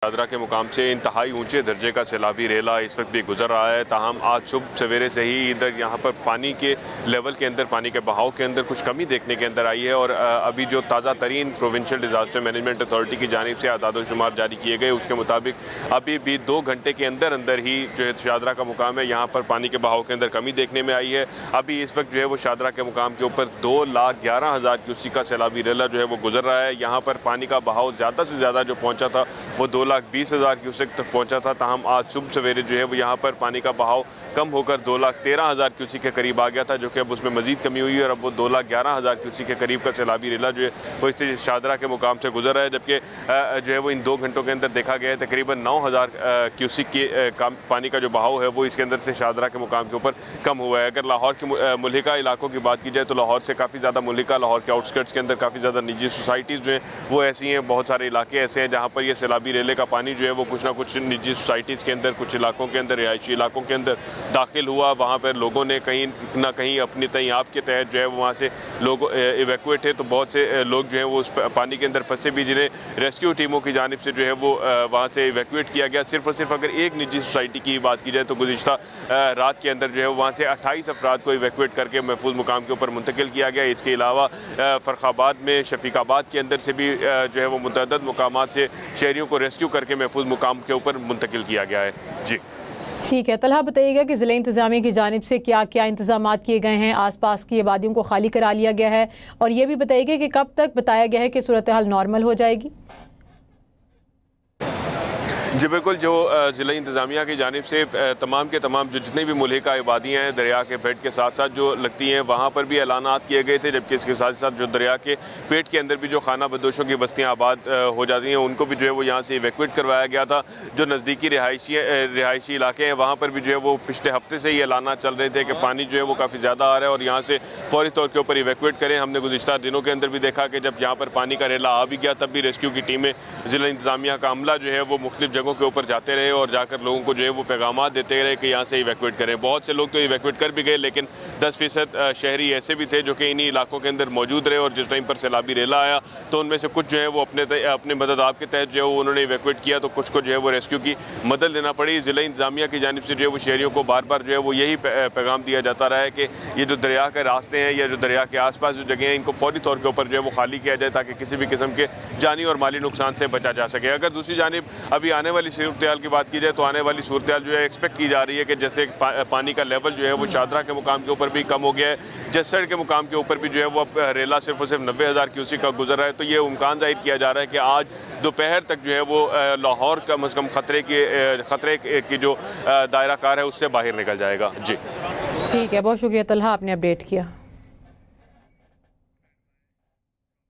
शादरा के मुकाम से इंतहाई ऊंचे दर्जे का सैलाबी रेला इस वक्त भी गुजर रहा है। ताहम आज सुबह सवेरे से ही इधर यहाँ पर पानी के लेवल के अंदर, पानी के बहाव के अंदर कुछ कमी देखने के अंदर आई है। और अभी जो ताज़ा तरीन प्रोविंशियल डिज़ास्टर मैनेजमेंट अथॉरिटी की जानिब से आदाद-ओ-शुमार जारी किए गए, उसके मुताबिक अभी भी 2 घंटे के अंदर अंदर ही जो है शादरा का मुकाम है, यहाँ पर पानी के बहाव के अंदर कमी देखने में आई है। अभी इस वक्त जो है वो शादरा के मुकाम के ऊपर 2,11,000 क्यूसेक का सैलाबी रेला जो है वो गुजर रहा है। यहाँ पर पानी का बहाव ज़्यादा से ज़्यादा जो पहुँचा था वो 2,20,000 क्यूसेक तक पहुंचा था। ताहम आज सुबह सवेरे जो है वो यहाँ पर पानी का बहाव कम होकर 2,13,000 क्यूसेक के करीब आ गया था, जो कि अब उसमें मजीद कमी हुई है और अब वो 2,11,000 क्यूसेक के करीब का सैलाबी रेला जो है वो इससे शादरा के मुकाम से गुजर रहा है। जबकि जो है वो इन 2 घंटों के अंदर देखा गया है तकरीबन 9,000 क्यूसेक के पानी का जो बहाव है वो इसके अंदर से शादरा के मुकाम के ऊपर कम हुआ है। अगर लाहौर के मुल्हिका इलाकों की बात की जाए तो लाहौर से काफ़ी ज़्यादा मुल्हिका, लाहौर के आउटस्कर्ट्स के अंदर काफ़ी ज़्यादा निजी सोसाइटीज़ जो हैं वो ऐसी हैं। बहुत सारे इलाके ऐसे हैं जहाँ पर यह सैलाबी रेले का पानी जो है वो कुछ ना कुछ निजी सोसाइटीज़ के अंदर, कुछ इलाकों के अंदर, रिहायशी इलाकों के अंदर दाखिल हुआ। वहाँ पर लोगों ने कहीं ना कहीं अपनी तैयाब के तहत जो है वहाँ से लोग इवैक्यूएट है, तो बहुत से लोग जो हैं वो उस पानी के अंदर फंसे भी, जिन्हें रेस्क्यू टीमों की जानिब से जो है वो वहाँ से इवैक्यूएट किया गया। सिर्फ और सिर्फ अगर एक निजी सोसाइटी की बात की जाए तो गुज़िश्ता रात के अंदर जो है वहाँ से 28 अफराद को इवैक्यूएट करके महफूज मुकाम के ऊपर मुंतकिल किया गया। इसके अलावा फ़र्खाबाद में, शफीकाबाद के अंदर से भी जो है वो मुतअद्दिद मुकामात से शहरियों को रेस्क्यू करके महफूज मुकाम के ऊपर मुंतकिल किया गया है। जी ठीक है, तलहा बताइएगा कि ज़िला इंतज़ामिया की जानिब से क्या क्या इंतज़ाम किए गए हैं, आसपास की आबादियों को खाली करा लिया गया है, और ये भी बताइएगा कि कब तक बताया गया है कि सूरत हाल नॉर्मल हो जाएगी। जी बिल्कुल, जो ज़िला इंतज़ामिया की जानिब से तमाम के तमाम जो जितनी भी मुल्हिका आबादियाँ हैं दरिया के बेड के साथ साथ जो लगती हैं वहाँ पर भी ऐलानात किए गए थे। जबकि इसके साथ साथ जो दरिया के पेट के अंदर भी जो खाना बदोशों की बस्तियाँ आबाद हो जाती हैं उनको भी जो है वो यहाँ से इवैक्यूएट करवाया गया था। जो नज़दीकी रिहायशी इलाके हैं वहाँ पर भी जो है वो पिछले हफ्ते से ही ऐलानात चल रहे थे कि पानी जो है वो काफ़ी ज़्यादा आ रहा है और यहाँ से फौरी तौर के ऊपर इवैक्यूएट करें। हमने गुज़िश्ता दिनों के अंदर भी देखा कि जब यहाँ पर पानी का रेला आ भी गया तब भी रेस्क्यू की टीमें, ज़िला इंतज़ामिया का अमला जो है वो मुख्तलिफ जगहों के ऊपर जाते रहे और जाकर लोगों को जो है वो पैगामात देते रहे कि यहाँ से इवैक्यूएट करें। बहुत से लोग तो इवैक्यूएट कर भी गए, लेकिन 10% शहरी ऐसे भी थे जो कि इन्हीं इलाकों के अंदर मौजूद रहे और जिस टाइम पर सैलाबी रेला आया तो उनमें से कुछ जो है वो अपने मदद आपके तहत जो है वो उन्होंने इवैक्यूएट किया, तो कुछ को जो है वो रेस्क्यू की मदद लेना पड़ी। ज़िला इंतज़ामिया की जानिब से जो है वो शहरियों को बार बार जो है वो यही पैगाम दिया जाता रहा है कि ये जो दरिया के रास्ते हैं या जो दरिया के आसपास जो जगह हैं इनको फौरी तौर के ऊपर जो है वो खाली किया जाए ताकि किसी भी किस्म के जानी और माली नुकसान से बचा जा सके। अगर दूसरी जानिब अभी आने वाली सूरत हाल की बात की जाए तो आने वाली सूरत हाल जो है एक्सपेक्ट की जा रही है कि जैसे पानी का लेवल जो है वो शादरा के मुकाम के ऊपर भी कम हो गया है, जसड़ के मुकाम के ऊपर भी जो है वो अब रेला सिर्फ और सिर्फ 90,000 क्यूसेक का गुजर रहा है। तो ये इम्कान जाहिर किया जा रहा है कि आज दोपहर तक जो है वो लाहौर कम अज़ कम खतरे की जो दायरा कार है उससे बाहर निकल जाएगा। जी ठीक है, बहुत शुक्रिया तलहा, आपने अपडेट किया।